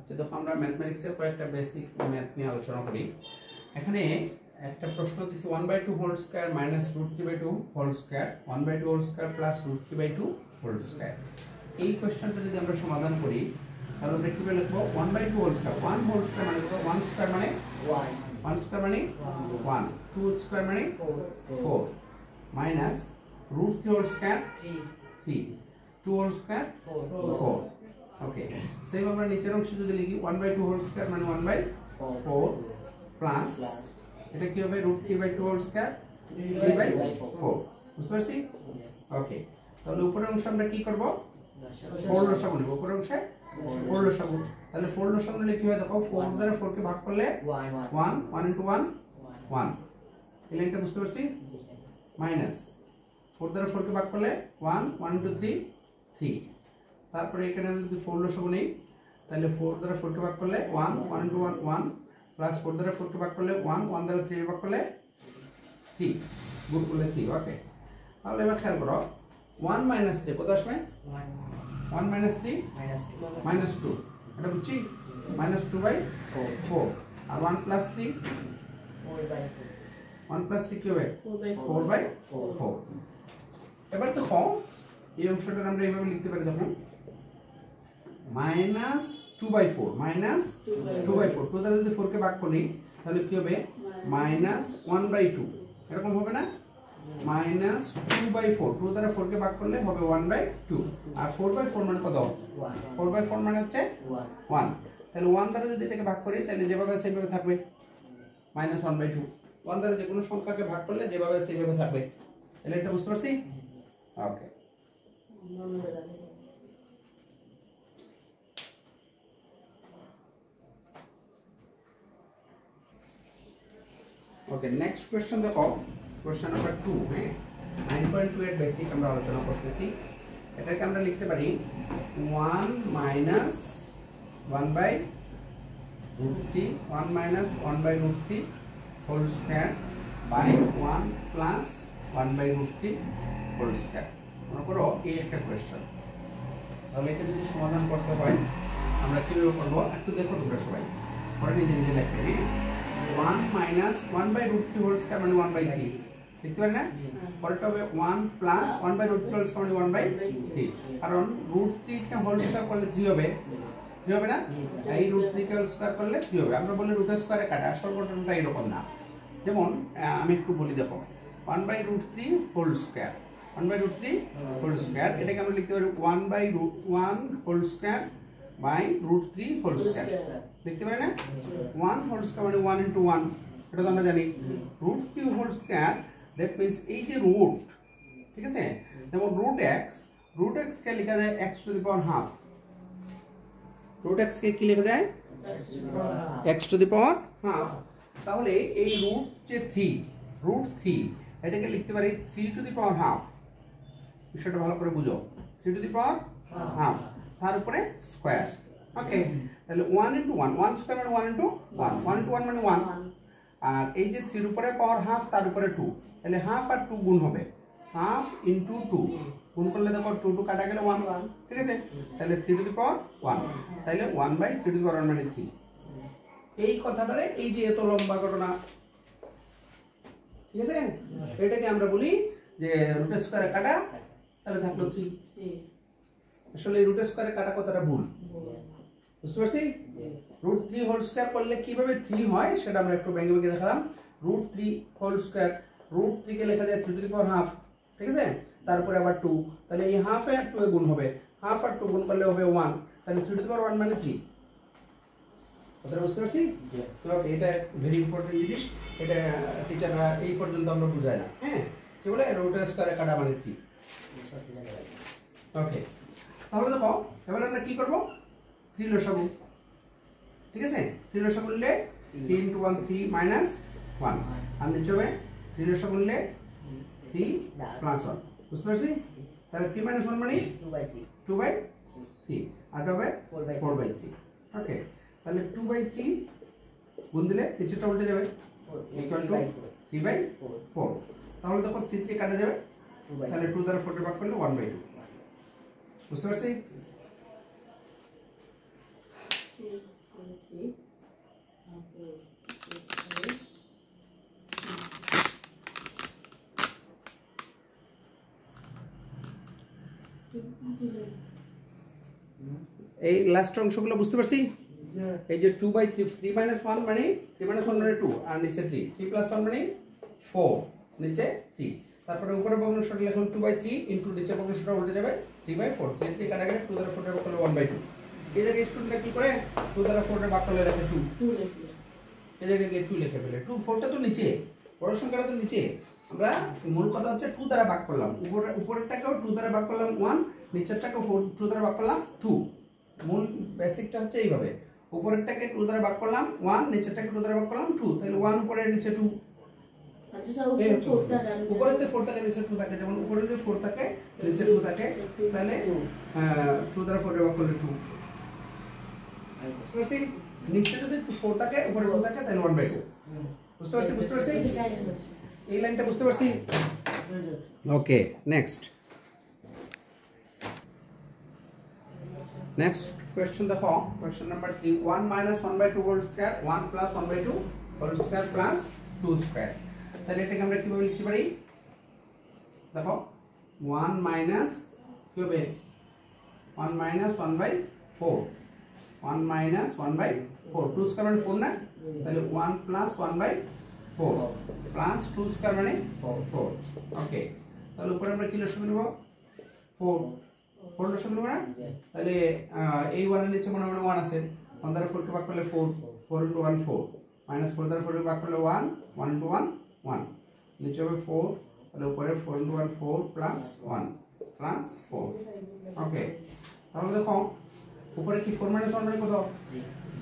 আচ্ছা দেখো আমরা ম্যাথমেটিক্সের কয়েকটা বেসিক ম্যাথ নিয়ে আলোচনা করি। এখানে একটা প্রশ্ন দিছি 1/2 whole square minus √3/2 whole square 1/2 whole square plus √3/2 whole square. এই কোশ্চেনটা যদি আমরা সমাধান করি তাহলে আমরা কিভাবে লিখব? 1/2 হোল স্কয়ার, 1 হোল স্কয়ার মানে কত? 1 স্কয়ার মানে 1 স্কয়ার মানে 1, 2 স্কয়ার মানে 4 minus √3 whole square 3, 2 whole square 4। Okay, same আমরা নিচের অংশে যদি লিখি 1/2 হোল স্কয়ার মানে 1/4 প্লাস এটা কি হবে? √3/2 হোল স্কয়ার 3/4। বুঝতে পারছি? ওকে, তাহলে উপরের অংশে আমরা কি করব? 4 লসাগু নেব। উপরের অংশে 4 লসাগু। তাহলে 4 লসাগু নিলে কি হয় দেখো, 4 দ্বারা 4 কে ভাগ করলে 1, 1 into 1 1। এই লাইনটা বুঝতে পারছি? মাইনাস 4 দ্বারা 4 কে ভাগ করলে 1, 1 into 3 3। তারপরে এখানে আমরা যদি 4 লসাগু নেই তাহলে 4 দ্বারা 4 কে ভাগ করলে 1, 1 into 1 1 প্লাস 4 দ্বারা 4 কে ভাগ করলে 1, 1 দ্বারা 3 কে ভাগ করলে 3, গুণ করলে 3। ওকে, তাহলে এবার খেয়াল করো 1 minus 3 কত আসবে? 1 minus 3 minus 2, এটা বুঝছি? -2/4 আর 1 plus 3 1 plus 3 কি হবে? 4/4। এবার দেখো এই অংশটা আমরা এইভাবে লিখতে পারি, দেখুন -2/4 -2/4 2 দ্বারা যদি 4 কে ভাগ করি তাহলে কি হবে? -1/2, এরকম হবে না? -2/4 2 দ্বারা 4 কে ভাগ করলে হবে 1/2 আর 4/4 মানে কত? 4/4 মানে হচ্ছে 1। তাহলে 1 দ্বারা যদি এটাকে ভাগ করি তাহলে যেভাবে সেইভাবে থাকবে -1/2। 1 দ্বারা যে কোনো সংখ্যাকে ভাগ করলে যেভাবে সেইভাবে থাকবে। তাহলে এটা বুঝতে পারছি? ওকে, ওকে নেক্সট কোশ্চেন দেখো, কোশ্চেন নাম্বার 2। হ্যাঁ, 9.2 এর বেসিক আমরা আলোচনা করতেছি। এটাকে আমরা লিখতে পারি 1 minus 1/√3 1 minus 1/√3 whole square by 1 plus 1/√3 whole square. মনে করো এই একটা কোশ্চেন, তাহলে এটা যদি সমাধান করতে হয় আমরা কিভাবে করব একটু দেখো তোমরা সবাই, পরে নিজে নিজে লিখবে। 1 minus 1/√3 হোল স্কয়ার মানে 1/3, দেখতে পারেন না? পরেরটা হবে 1 প্লাস 1/√3 হোল স্কয়ার মানে 1/3, কারণ √3 কে হোল স্কয়ার করলে 3 হবে, 3 হবে না? এই √3 কে হোল স্কয়ার করলে 3 হবে। আমরা বলি রুট স্কয়ারে কাটা, আসল ঘটনাটা এরকম না। যেমন আমি একটু বলি দেখো, 1/√3 হোল স্কয়ার 1/√3 হোল স্কয়ার এটাকে আমরা লিখতে পারি 1/1 whole square by √3 whole square. দেখতে পারেন না? 1 হোল স্কয়ার মানে 1 into 1, এটা তো আমরা জানি। √3 হোল স্কয়ার দ্যাট মিন্স এই যে রুট, ঠিক আছে? যেমন √x কে লেখা যায় x to the power half. √x কে কি লেখা যায়? x to the power half. তাহলে এই রুট যে 3 √3 এটাকে লিখতে পারি 3 টু দি পাওয়ার হাফ। বিষয়টা ভালো করে বুঝো, 3 টু দি পাওয়ার হাফ তার উপরে স্কয়ার। ওকে, তাহলে 1 into 1 1 স্কয়ার মানে 1 into 1 1 into 1 মানে 1, আর এই যে 3 এর উপরে পাওয়ার হাফ তার উপরে 2, তাহলে হাফ আর 2 গুণ হবে, হাফ into 2 গুণ করলে দেখো 2 2 কাটা গেলে 1, ঠিক আছে? তাহলে 3 টু দি পাওয়ার 1, তাহলে 1/3 টু দি পাওয়ার 1 মানে 3। এই কথাটারে এই যে এত লম্বা ঘটনা, ঠিক আছে? এটাকে আমরা বলি যে রুট স্কয়ারে কাটা, তাহলে থাকলো 3। আসলে রুট স্কয়ারে কাটা কথাটা ভুল, বুঝতে পারছি? √3 হোল স্কয়ার করলে কিভাবে 3 হয় সেটা আমরা একটু ভেঙে ভেঙে দেখালাম। √3 হোল স্কয়ার, √3 কে লেখা যায় 3 টু দি পাওয়ার হাফ, ঠিক আছে? তারপরে আবার 2, তাহলে এই হাফ আর 2 এ গুণ হবে, হাফ আর 2 গুণ করলে হবে 1, তাহলে 3 টু দি পাওয়ার 1 মানে 3। কথাটা বুঝতে পারছি? তো এটা ভেরি ইম্পর্টেন্ট জিনিস, এটা টিচাররা এই পর্যন্ত আমরা বুঝায় না। হ্যাঁ, কি বলে রুট স্কয়ারে কাটা মানে 3। ওকে, তাহলে দেখো এবার আমরা কি করব? 3 লসাগু, ঠিক আছে? 3 লসাগু নিলে 3 into 1 3 minus 1, আর নিচে হবে 3 লসাগু নিলে 3 plus 1। বুঝতে পারছি? তাহলে 3 minus 1 মানে 2/3 আর হবে 4/3। ওকে, তাহলে 2/3 গুণ দিলে নিচেটা উল্টে যাবে, ইকুয়াল টু 3/4। তাহলে দেখো 3 3 কাটা যাবে, তাহলে 2 দ্বারা 4 কে ভাগ করলে 1/2। বুঝতে পারছি? এই লাস্ট অংশগুলো বুঝতে পারছি? এই যে 2/3 3 - 1 মানে 3 - 1 মানে 2 আর নিচে 3 3 + 1 মানে 4 নিচে 3 তারপরে উপরে ভগ্নাংশটা লিখুন 2/3 ইনটু নিচে ভগ্নাংশটা উল্টে যাবে 3/4 3 3 কাটা গেলে 2 দ্বারা 4 এর ভাগ করলে 1/2 এই জায়গায় স্টুডেন্টরা কি করে 2 দ্বারা 4 এর ভাগ করলে লেখে 2 লিখে এই জায়গায় 2 লিখে ফেলে 2 4টা তো নিচে বড় সংখ্যাটা তো নিচে আমরা মূল কথা হচ্ছে 2 দ্বারা ভাগ করলাম উপরেরটাকেও 2 দ্বারা ভাগ করলাম 1 নিচেরটাকেও 2 দ্বারা ভাগ করলাম 2 মূল বেসিকটা হচ্ছে এইভাবে উপরেরটাকে 2 দ্বারা ভাগ করলাম 1 নিচেরটাকে 2 দ্বারা ভাগ করলাম 2 তাহলে 1 উপরে নিচে 2 উপরে যদি 4 থাকে নিচে 2 থাকে যেমন উপরে যদি 4 থাকে নিচে 2 থাকে তাহলে 2 দ্বারা 4 এর ভাগ করলে 2 বুঝতে পারছি নিচে যদি 4 থাকে উপরে 2 থাকে তাহলে 1/2 বুঝতে পারছি এই লাইনটা বুঝতে পারছি ওকে নেক্সট question দেখো question number 3 1 - 1/2 whole square 1 + 1/2 whole square plus 2 square তাহলে এটাকে আমরা কিভাবে লিখতে পারি দেখো 1 মাইনাস কি হবে 1 - 1/4 1 - 1/4 2 স্কয়ার মানে 4 না তাহলে 1 + 1/4 প্লাস 2 স্কয়ার মানে 4 ওকে তাহলে উপরে আমরা কি লসাগু নেব 4 4 লসাগু নেব না তাহলে এই 1 এর নিচে মনে 1 আছে 1 দ্বারা 4 কে ভাগ করলে 4 4 * 1 4 - 4 দ্বারা 4 কে ভাগ করলে 1 1 * 1 1 নিচে হবে 4 তাহলে উপরে 4 * 1 4 + 1 প্লাস 4 ওকে তাহলে দেখো উপরে কি 4 - 1 মানে কত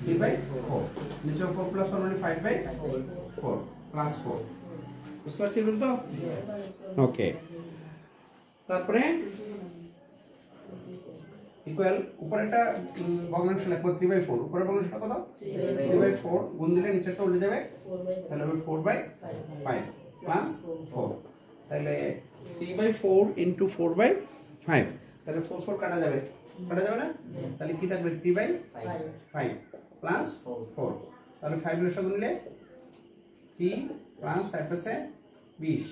3/4 নিচে 4 + 1 মানে 5/4 প্লাস 4 বুঝতে পারছি এগুলো তো ওকে তারপরে ইকুয়াল উপরেরটা ভগ্নাংশ লিখব 3/4 উপরের ভগ্নাংশটা কত 3/4 গুণ দিলে নিচেরটা উল্টে যাবে তাহলে হবে 4/5 প্লাস 4 তাহলে 3/4 * 4/5 তাহলে 4 4 কাটা যাবে না তাহলে কি থাকবে 3/5 প্লাস 4 তাহলে 5 এর সঙ্গে নিলে 3 প্লাস 5 আছে 20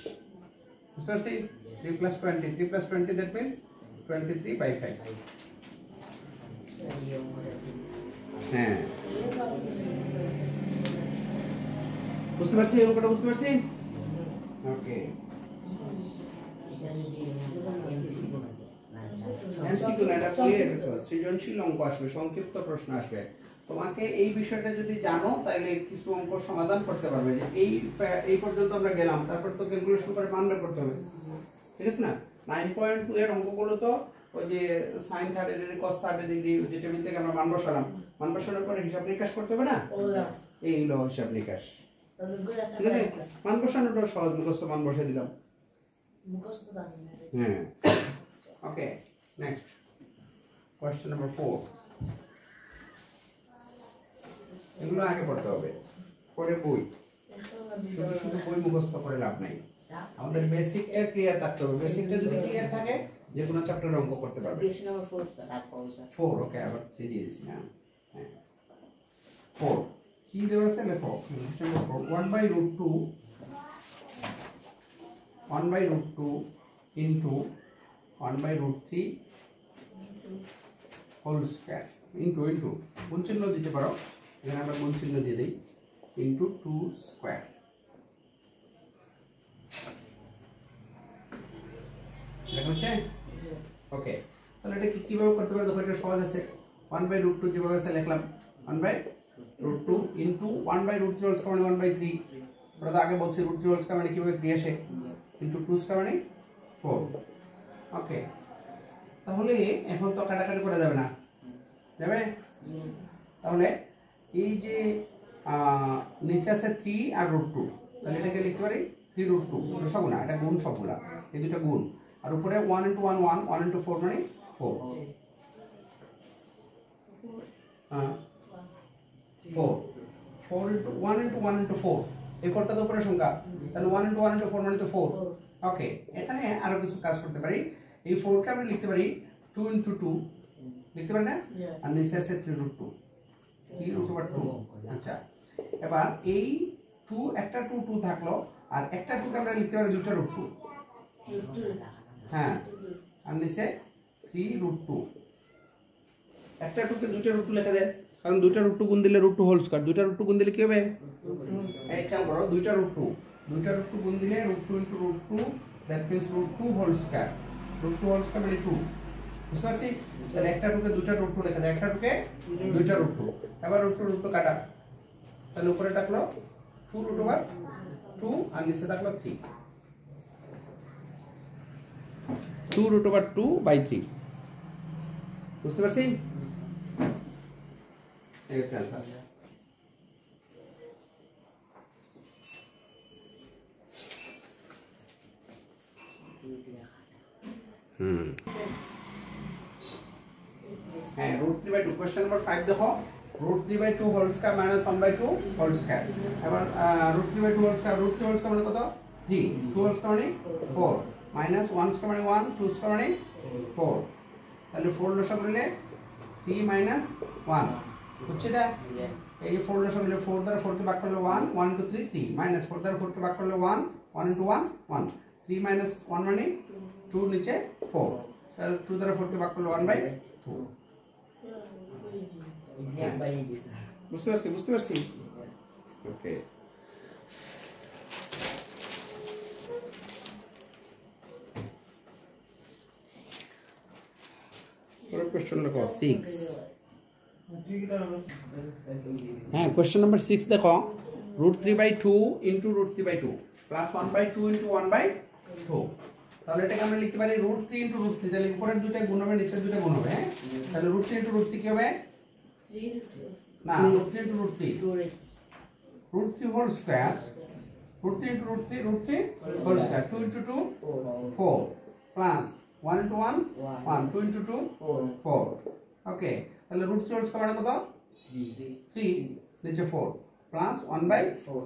বুঝতে পারছি 3 + 20 3 + 20 that means 23/5 হ্যাঁ বুঝতে পারছি অঙ্কটা বুঝতে পারছি ওকে এমসিকিউ না এটা ক্লিয়ার সৃজনশীল অঙ্ক আসবে সংক্ষিপ্ত প্রশ্ন আসবে তোমাকে এই বিষয়টা যদি জানো তাহলে কিছু অঙ্ক সমাধান করতে পারবে যে এই পর্যন্ত আমরা গেলাম তারপর তো ক্যালকুলেশন করে মান বের করতে হবে ঠিক আছে না 9.2 এর অঙ্কগুলো তো ওই যে sin 30 ডিগ্রি cos 30 ডিগ্রি যে টেবিল থেকে আমরা মান বসানোর পরে হিসাব নিকাশ করতে হবে না এই হলো হিসাব নিকাশ ঠিক আছে মান বসানোটা সহজ মুখস্থ মান বসিয়ে দিলাম মুখস্থ জানি না হ্যাঁ ওকে নেক্সট কোশ্চেন নাম্বার 4 এগুলো আগে পড়তে হবে পরে বই শুধু বই মুখস্থ করে লাভ নাই আমাদের বেসিকটা ক্লিয়ার থাকতে হবে বেসিকটা যদি ক্লিয়ার থাকে যে কোনো চ্যাপ্টার অঙ্ক করতে পারবে কোশ্চেন নাম্বার 4 ওকে আবার 3 দিয়ে দিছি না হ্যাঁ 4 কি দেওয়া আছে লেখো question number 4 1/√2 into 1/√3 whole square into গুণ চিহ্ন দিতে পারো এখানে আমরা গুণ চিহ্ন দিয়ে দেই into 2 square দেখো আছে ওকে তাহলে এটা কিভাবে করতে পারো দেখো এটা সহজ আছে 1/√2 যেভাবে আছে লিখলাম 1/√2 into 1/√3 হোল স্কয়ার মানে 1/3 আমরা তো আগে বলছি √3 হোল স্কয়ার মানে কিভাবে 3 আসে into 2 স্কয়ার মানে 4 ওকে তাহলে এখন তো কাটাকাটি করা যাবে না যাবে তাহলে এই যে নিচে আছে 3 আর √2 তাহলে এটাকে লিখতে পারি 3√2 লসাগু না এটা গুণ সবগুলা এই দুটো গুণ আর উপরে 1 * 1 1 1 * 4 মানে 4 হ্যাঁ 4 4 * 1 * 1 * 4 এই 4টা তো উপরের সংখ্যা তাহলে 1 * 1 * 4 মানে তো 4 ওকে এখানে আরো কিছু কাজ করতে পারি এই 4 কে আমরা লিখতে পারি 2 * 2 লিখতে পারি না আর নিচে আছে 3√2 3 রুট ওভার 2। আচ্ছা এবার এই 2 একটা 2 2 থাকলো আর একটা 2 কে আমরা লিখতে পারি দুইটা রুট 2। হ্যাঁ আর নিচে 3 রুট 2। একটা 2 কে দুইটা রুট 2 লেখা যায় কারণ দুইটা রুট 2 গুণ দিলে রুট 2 হোল স্কয়ার। দুইটা রুট 2 গুণ দিলে কি হবে? এই খেয়াল করো দুইটা রুট 2 গুণ দিলে root 2 into root 2 that means root 2 whole square. Root 2 whole square মানে 2। বুঝতে পারছি? তাহলে একটা 2 কে দুইটা রুট 2 লেখা যায়, একটা 2 কে দুইটা রুট 2। এবার রুট 2 কাটা, তাহলে উপরে থাকলো 2 রুট ওভার 2 আর নিচে থাকলো 3। 2 রুট ওভার 2 বাই 3। বুঝতে পারছি? এই হচ্ছে आंसर। হ্যাঁ রুট 3 বাই 2। কোশ্চেন নাম্বার 5 দেখো, root 3 by 2 whole square minus 1 by 2 whole square. এবার root 3 by 2 whole square, root 3 whole square মানে কত? 3। 2 হোল স্কয়ার মানে 4 মাইনাস 1 স্কয়ার মানে 1, 2 স্কয়ার মানে 4। তাহলে 4 লসা করলে 3 মাইনাস 1 হচ্ছে এটা। এই 4 লসা করলে 4 দ্বারা 4 কে ভাগ করলে 1, 1 ইনটু 3 3 মাইনাস 4 দ্বারা 4 কে ভাগ করলে 1, 1 ইনটু 1 1। 3 মাইনাস 1 মানে 2 নিচে 4। তাহলে 2 দ্বারা 4 কে ভাগ করলে 1 বাই 2। বুঝতে পারছি? ওকে কোশ্চেন দেখো 6। হ্যাঁ কোশ্চেন নাম্বার 6 দেখো, root 3 by 2 into root 3 by 2 plus 1 by 2 into 1 by 2। তাহলে এটাকে আমরা লিখতে পারি রুট 3 ইনটু রুট 3। তাহলে উপরের দুটো গুণ হবে, নিচের দুটো গুণ হবে। হ্যাঁ তাহলে রুট 3 ইনটু রুট 3 কি হবে? না root 3 into root 3 root 3 whole square. Root 3 into root 3 whole square. 2 into 2 4 plus 1 into 1 1 2 into 2 4। Okay তাহলে রুট 3 হোল স্কয়ার মানে কত? 3 নিচে 4 প্লাস 1 বাই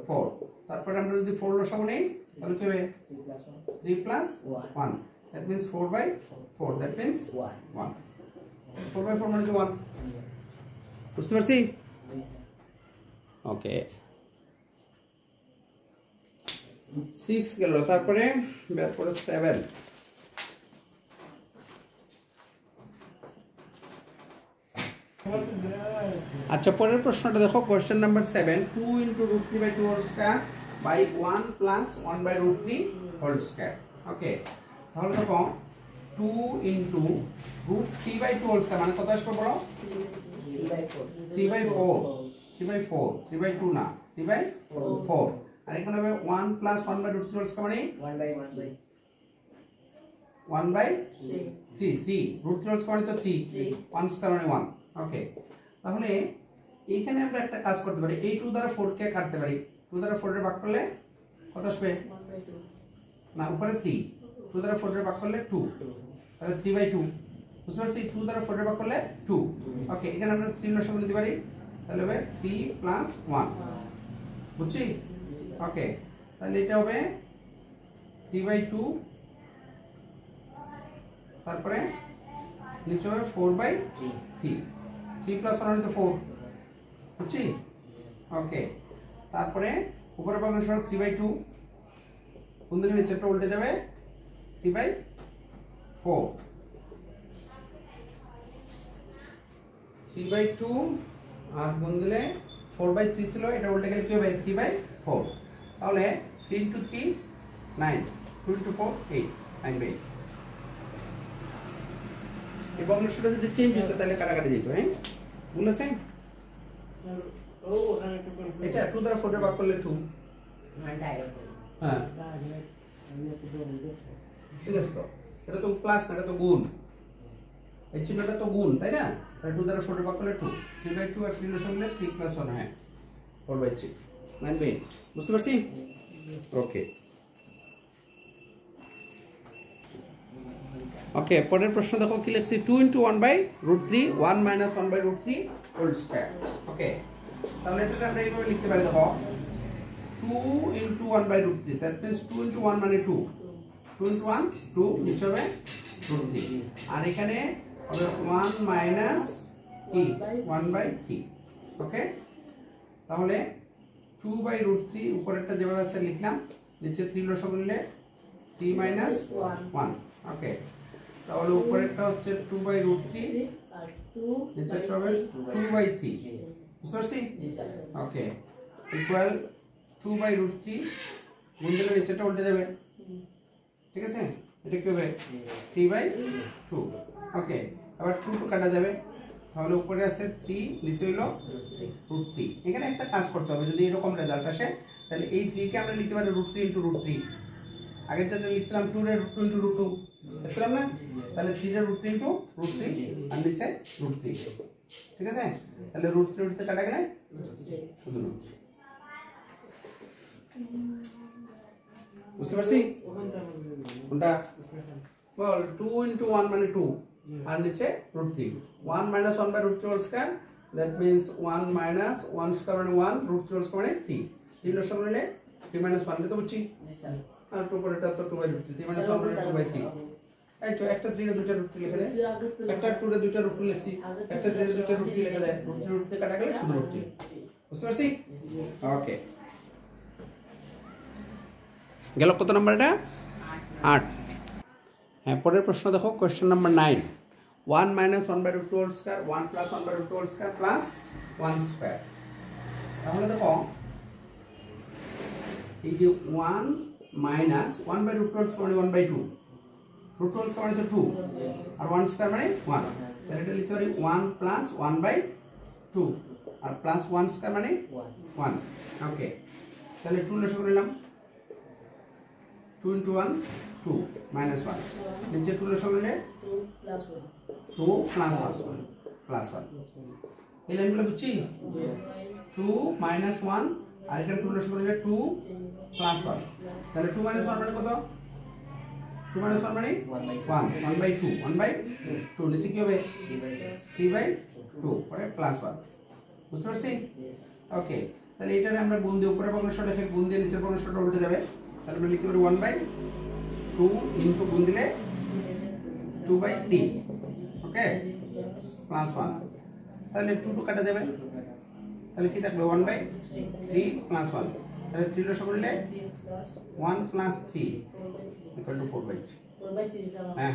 4। তারপরে আমরা যদি 4 লসাগু নেই তাহলে কি হবে? 3 plus 1 that means 4 by 4 that means 1। 4 by 4 মানে 1। বুঝতে পারছি? ওকে 6 গেল, তারপরে বের করে 7। আচ্ছা পরের প্রশ্নটা দেখো, question number 7 2 into root 3 by 2 whole square by 1 plus 1 by root 3 whole square. Okay তাহলে দেখো 2 into root 3 by 2 whole square মানে কত আসবে বলো? 3 বাই 4 3 বাই 4 3 বাই 2 না 3 বাই 4। আর এখানে হবে 1 plus 1 by root 3 whole square মানে 1 বাই 3 রুট 3 হোল স্কয়ার মানে তো 3 1 স্কয়ার মানে 1। ওকে তাহলে এইখানে আমরা একটা কাজ করতে পারি, এই 2 দ্বারা 4 কে কাটতে পারি। 2 দ্বারা 4 এর ভাগ করলে কত আসবে? না উপরে 3 2 দ্বারা 4 এর ভাগ করলে 2 তাহলে 3 বাই 2। বুঝতে পারছি? 2 দ্বারা 4 এর ভাগ করলে 2। ওকে এখানে আমরা 3 লসাগু নিতে পারি, তাহলে হবে 3 প্লাস 1। বুঝছি? ওকে তাহলে এটা হবে 3 বাই 2 তারপরে নিচে হবে 4 বাই 3 3 প্লাস 1 তো 4। বুঝছি? ওকে তারপরে উপরে ভাগ সরো 3 বাই 2 কোন দিকে নিচেরটা উল্টে যাবে 3 বাই 4 3 বাই 2 আর গুণ দিলে 4 বাই 3 ছিল, এটা উল্টে গেলে কি হবে 3 বাই 4। তাহলে 3 ইনটু 3 9 2 ইনটু 4 8 9 বাই 8। এবং সেটা যদি চেঞ্জ হতো তাহলে কাটাকাটি যেত। হ্যাঁ ভুল আছে? এটা 2 দ্বারা 4 এর ভাগ করলে 2। হ্যাঁ ঠিক আছে, তো এটা তো প্লাস না, এটা তো গুণ। এই চিহ্নটা তো গুণ তাই না? তাহলে 2 দ্বারা 4 এর ভাগ করলে 2 3 বাই 2 আর 3 এর সঙ্গে 3 প্লাস 1 হ্যাঁ 4 বাই 3 9 বাই 8। বুঝতে পারছি? ওকে ওকে পরের প্রশ্ন দেখো কি লিখছি 2 into 1 by root 3 1 minus 1 by root 3 whole square. Okay তাহলে এটা আমরা এইভাবে লিখতে পারি দেখো 2 into 1 by root 3 that means 2 into 1 মানে 2 2 ইনটু 1 2 নিচে হবে রুট 3 আর এখানে হবে 1 মাইনাস কি 1 বাই 3। ওকে, তাহলে 2/√3 উপরেরটা যেভাবে আছে লিখলাম, নিচে 3 লসাগু নিলে 3 - 1। ওকে, তাহলে উপরেরটা হচ্ছে 2/√3 আর 2 নিচেরটা হবে 2/3। বুঝতে পারছি? ওকে, ইকুয়াল 2/√3 গুণ দিলে নিচেরটা উল্টে যাবে। ঠিক আছে, এটা কি হবে 3/2। ওকে, আবার 2 কাটা যাবে, তাহলে উপরে আছে 3, নিচে হলো √3। এখানে একটা কাজ করতে হবে, যদি এরকম রেজাল্ট আসে তাহলে এই 3 কে আমরা লিখতে পারি √3 × √3। আগে যেটা লিখছিলাম 2 এর √2 × √2 লিখছিলাম না, তাহলে 3 এর √3 × √3 আর নিচে √3। ঠিক আছে, তাহলে √3 কাটা গেলে শুধু √3। বুঝতে পারছি কোনটা? বল 2 × 1 মানে 2 আর নিচে √3। 1 - 1/√3 whole square, that means 1 - 1 square মানে 1, √3 হোল স্কয়ার মানে 3। 3 লসাগু নিলে 3 - 1 তো বুঝছি, আর টু পরেটা তো 2/√3, 3 - 1 মানে 2/3। এই তো একটা 3 এর দুইটা √3 লিখে দেয়, একটা 2 এর দুইটা √2 লিখছি, একটা 3 এর দুইটা √3 লিখে দেয়, √3 কাটা গেলে শুধু √3। বুঝতে পারছি? ওকে, গেল কত নাম্বার এটা? 8। হ্যাঁ, পরের প্রশ্ন দেখো, question number 9। 1 - 1/√2 whole square, 1 + 1/√2 whole square plus 1 square. তাহলে দেখো এই যে 1 - 1/√2 হোল স্কয়ার মানে 1/2, √2 হোল স্কয়ার মানে তো 2, আর 1 স্কয়ার মানে 1। তাহলে এটা লিখতে পারি 1 + 1/2 আর প্লাস 1 স্কয়ার মানে 1। ওকে, তাহলে 2 লসাগু নিলাম, 2 × 1 2 - 1, নিচে 2 লসাগু নিলে 2 + 1 এই লাইনগুলো বুঝছি? 2 - 1 আর এখানে 2 লসাগু নিলে 2 + 1, তাহলে 2 - 1 মানে কত? 2 - 1 মানে 1, 1/2, 1/2 নিচে কি হবে 3/2 পরে +1। বুঝতে পারছি? ওকে, তাহলে এটারে আমরা গুণ দিয়ে উপরে ভগ্নাংশ লিখে গুণ দিয়ে নিচের ভগ্নাংশটা উল্টে যাবে, তাহলে আমরা লিখতে পারি 1/2 ইনটু গুণ দিলে 2/3। ওকে, +1, তাহলে 2 কাটা যাবে, তাহলে কি থাকবে 1/3 +1, তাহলে 3 লসাগু নিলে 1 + 3 = 4/3। হ্যাঁ,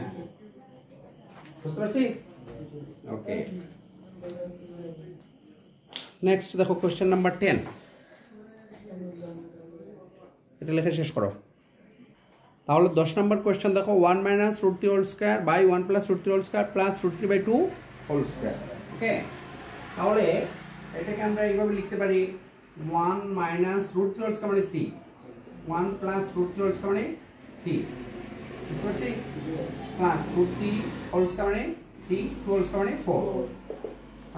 বুঝতে পারছি? ওকে, নেক্সট দেখো কোশ্চেন নাম্বার 10। এটা লেখা শেষ করো। তাহলে 10 নম্বর কোশ্চেন দেখো, 1 - √3 whole square by 1 + √3 whole square plus √3/2 whole square. Okay, তাহলে এটাকে আমরা এইভাবে লিখতে পারি 1 - √3 হোল স্কয়ার মানে 3, 1 + √3 হোল স্কয়ার মানে 3। বুঝতে পারছি? প্লাস √3 হোল স্কয়ার মানে 3, 2 হোল স্কয়ার মানে 4।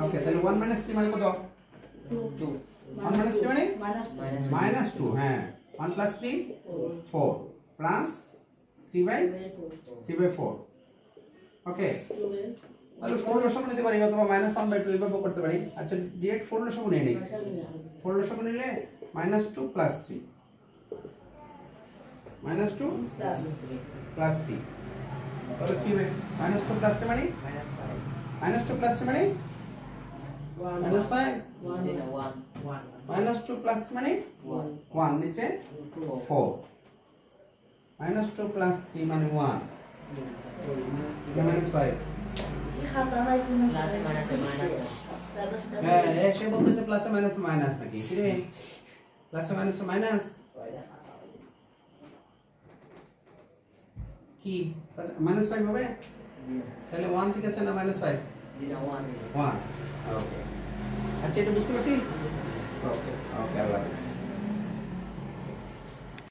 ওকে, তাহলে 1 - 3 মানে কত? 2। 1 - 3 মানে -2। হ্যাঁ, 1 + 3 4 প্লাস 3/4। ওকে, তাহলে 4 লসাগু নিতে পারি অথবা -1/2 এভাবে করতে পারি। আচ্ছা, ডিরেক্ট 4 লসাগু নিয়ে নেই। 4 লসাগু নিলে -2 + 3, -2 + 3, তাহলে কি হবে -2 + 3 মানে -2 + 3 মানে -5, -2 + 3 মানে 1, নিচে 4, -2 + 3 মানে 1, -5। হ্যাঁ, সে বলতেছে প্লাসে মাইনাসে মাইনাস নাকি? কি রে, প্লাসে মাইনাসে মাইনাস কি? -5 হবে? তাহলে 1 ঠিক আছে না -5? 1। ওকে, আচ্ছা, এটা বুঝতে পারছি? ওকে, ওকে, আল্লাহ হাফেজ।